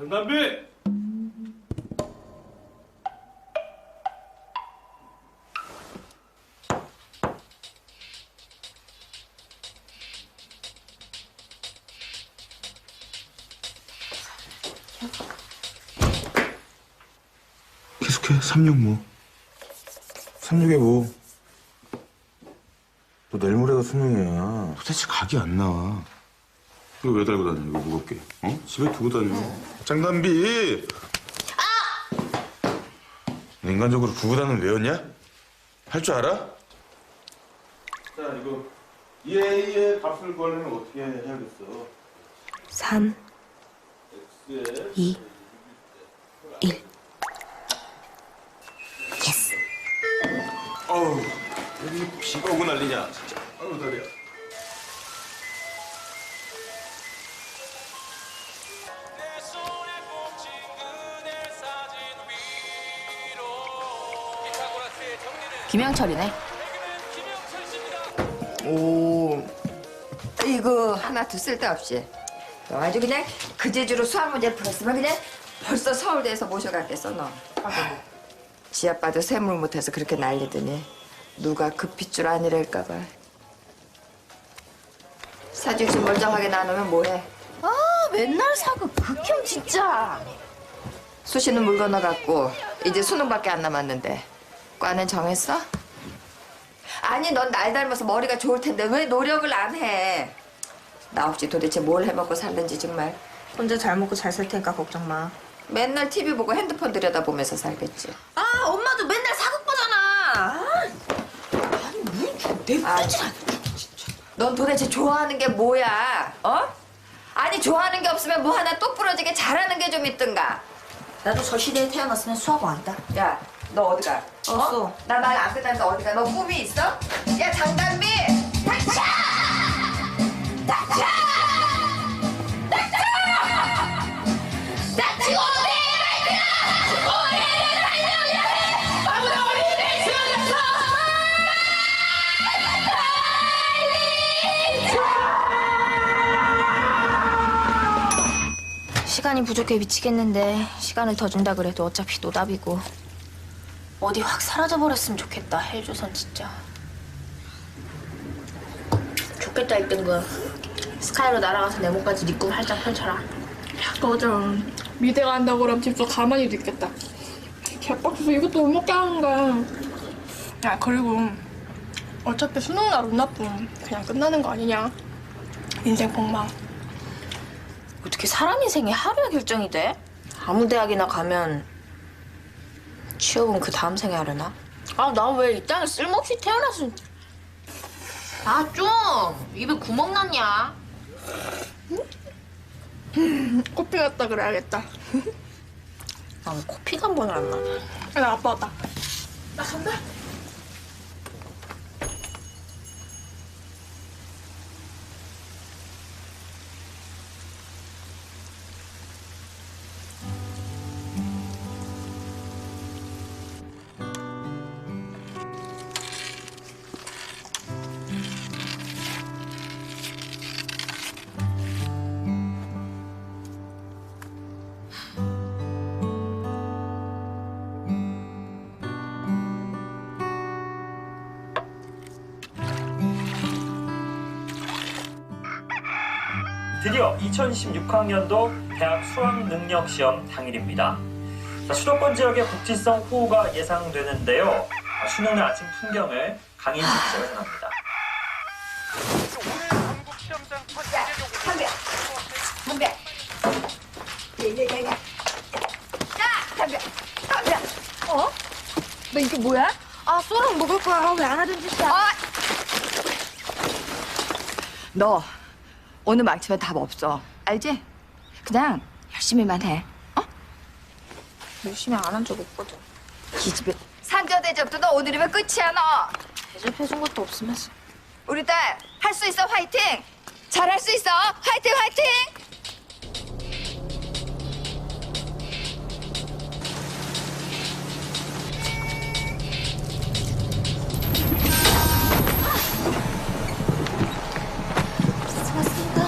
장담비! 계속해. 365. 365에 뭐? 너 내일 모레가 수능이야. 도대체 각이 안 나와. 이거 왜 달고 다녀? 이거 무겁게. 어? 집에 두고 다녀. 장담비! 너 인간적으로 구구단은 외웠냐? 할 줄 알아? 자, 이거 얘의 값을 구하려면 어떻게 해야겠어? 3, 2, 1. 예스. 어우, 왜 비가 오고 난리냐, 진짜. 아유, 다리야. 김영철이네. 오, 이거 하나도 쓸데없이. 너 아주 그냥 그 재주로 수학 문제를 풀었으면 그냥 벌써 서울대에서 모셔갔겠어, 너. 지 아빠도 세물 못해서 그렇게 난리더니 누가 급히 줄 아니랄까 봐. 사주씩 멀쩡하게 나누면 뭐해? 아, 맨날 사고 극혐 진짜. 수시는 물 건너갔고 이제 수능밖에 안 남았는데 과는 정했어? 아니 넌 날 닮아서 머리가 좋을 텐데 왜 노력을 안 해? 나 없이 도대체 뭘 해먹고 살는지 정말. 혼자 잘 먹고 잘 살 테니까 걱정 마. 맨날 TV 보고 핸드폰 들여다보면서 살겠지. 아, 엄마도 맨날 사극 보잖아. 아니, 뭐내 아, 넌 도대체 좋아하는 게 뭐야? 어? 아니 좋아하는 게 없으면 뭐 하나 똑부러지게 잘하는 게 좀 있든가. 나도 저 시대에 태어났으면 수학 왕이다. 야, 너 어디 가? 없어. 나 말 안 끝나서 어디 가? 너 꿈이 있어? 야, 장단비! 닥쳐! 닥쳐! 닥쳐! 닥치고 오래를 달려야 해! 아무나 어린이를 지어줘서! 시간이 부족해 미치겠는데 시간을 더 준다 그래도 어차피 노답이고 어디 확 사라져버렸으면 좋겠다. 헬조선 진짜. 좋겠다 1등급. 스카이로 날아가서 내 목까지 네 꿈 활짝 펼쳐라. 맞아. 미대 간다고 그러면 집도 가만히 있겠다. 개빡쳐서 이것도 못 먹게 하는 거야. 야, 그리고 어차피 수능 날 운 나쁨 그냥 끝나는 거 아니냐. 인생 폭망. 어떻게 사람 인생이 하루에 결정이 돼? 아무 대학이나 가면 취업은 그 다음 생에 하려나? 아, 나 왜 이 땅에 쓸모없이 태어났어. 아, 좀! 입에 구멍 났냐? 코피 갔다 그래야겠다. 아, 왜 코피가 한 번을 안 나냐? 야, 나 아빠 왔다. 나 간다. 드디어 2026학년도 대학 수학능력시험 당일입니다. 자, 수도권 지역의 국지성 호우가 예상되는데요. 수능날 아침 풍경을 강인식 기자가 전합니다. 담배! 야, 담배! 담배! 어? 너 이게 뭐야? 아, 쏘랑 먹을 거야. 왜 안 하던 짓이야? 너 오늘 망치면 답 없어. 알지? 그냥 열심히만 해. 어? 열심히 안 한 적 없거든. 기집애. 상자 대접도 너 오늘이면 끝이야 너. 대접해준 것도 없으면서. 우리 딸 할 수 있어 화이팅. 잘할 수 있어 화이팅 화이팅. 고맙습니다.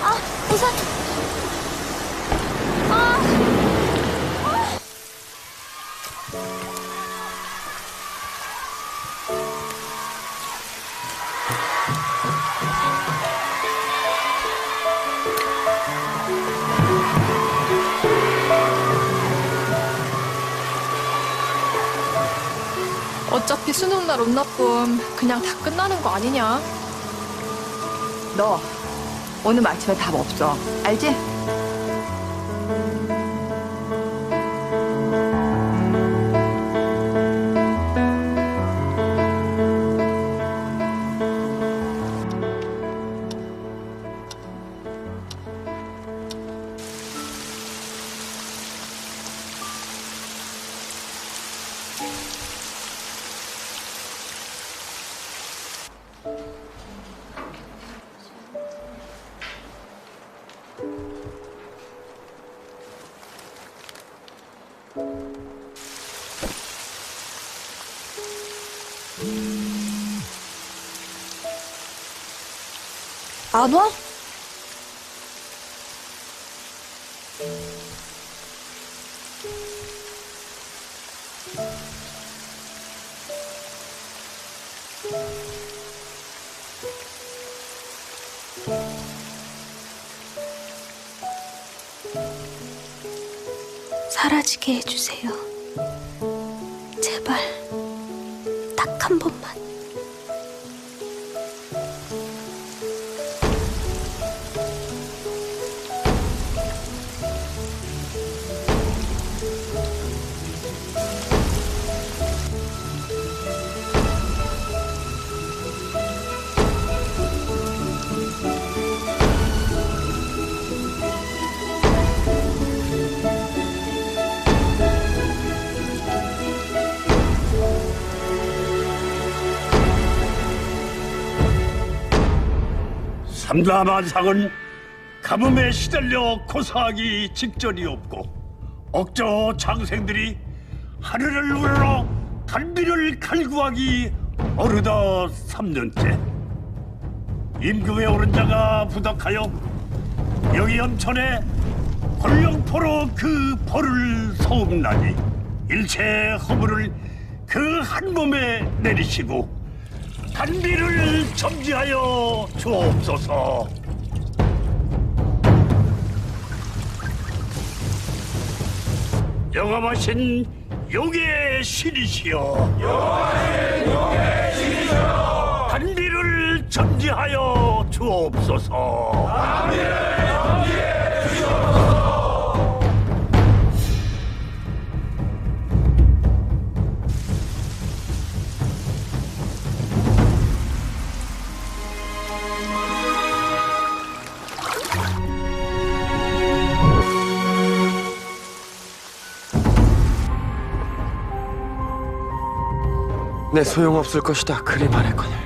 아, 어차피 수능 날 온 나쁨 그냥 다 끝나는 거 아니냐? 너 오늘 아침에 답 없어. 알지? 안 와? 사라지게 해주세요. 제발 딱 한 번만. 삼다만상은 가뭄에 시달려 고사하기 직전이었고 억저 장생들이 하늘을 우러러 단비를 갈구하기 어느덧 3년째 임금에 오른 자가 부덕하여 여기 염천에 권령포로 그 벌을 서옵나니 일체 허물을 그 한 몸에 내리시고 단비를 점지하여 주옵소서. 영험하신 용의 신이시여, 단비를 점지하여 주옵소서. 내 소용없을 것이다. 그리 말했거늘.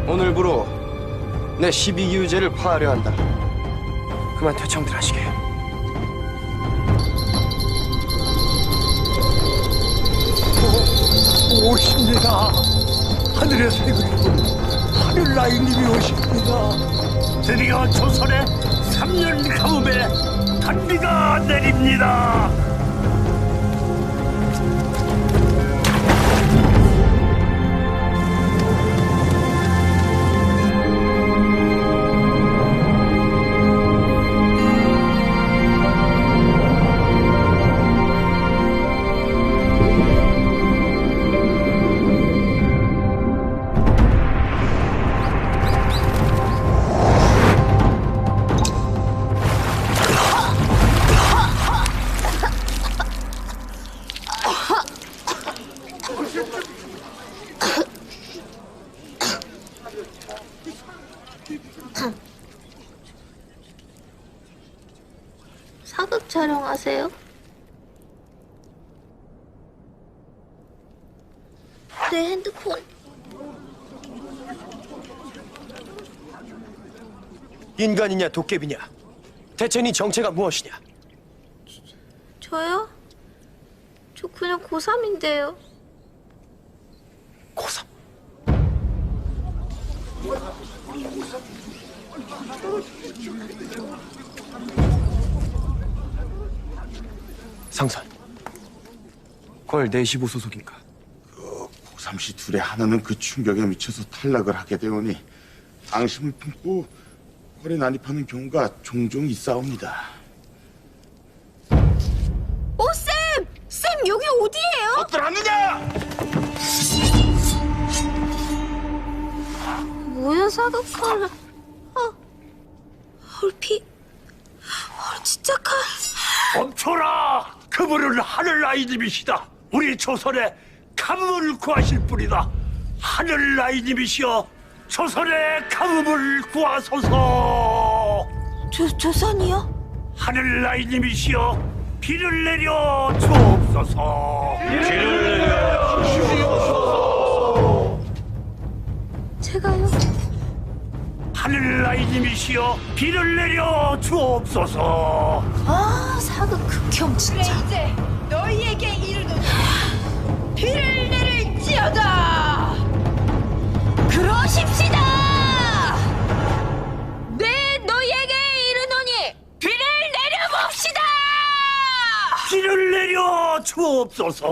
오늘부로 내 12기유제를 파하려 한다. 그만 퇴청들 하시게. 오십니다. 하늘의 색을 입은 하늘나이님이 오십니다. 드디어 조선의 3년 가뭄에 단비가 내립니다. 사극 촬영하세요? 내 핸드폰. 인간이냐 도깨비냐? 대체 네 정체가 무엇이냐? 저요? 저 그냥 고3인데요. 고3. 상선. 꼴 내시부 소속인가? 고3시 둘의 하나는 그 충격에 미쳐서 탈락을 하게 되오니 앙심을 품고 꼴에 난입하는 경우가 종종 있사옵니다. 오, 쌤! 쌤, 여기 어디예요? 어들 왔느냐? 뭐야, 사극칼. 헐피. 진짜 칼. 멈춰라! 그분은 하늘나이님이시다. 우리 조선의 가뭄을 구하실 분이다. 하늘나이님이시여 조선의 가뭄을 구하소서. 조선이요? 하늘나이님이시여 비를 내려 주옵소서. 비를 내려 주옵소서. 제가요? 하늘나이님이시여 비를 내려 주옵소서. 아, 사극 극혐 진짜. 이제 너희에게 이르노니 비를 내릴지어다. 그러십시다! 네, 너희에게 이르노니 비를 내려봅시다! 비를 내려 주옵소서.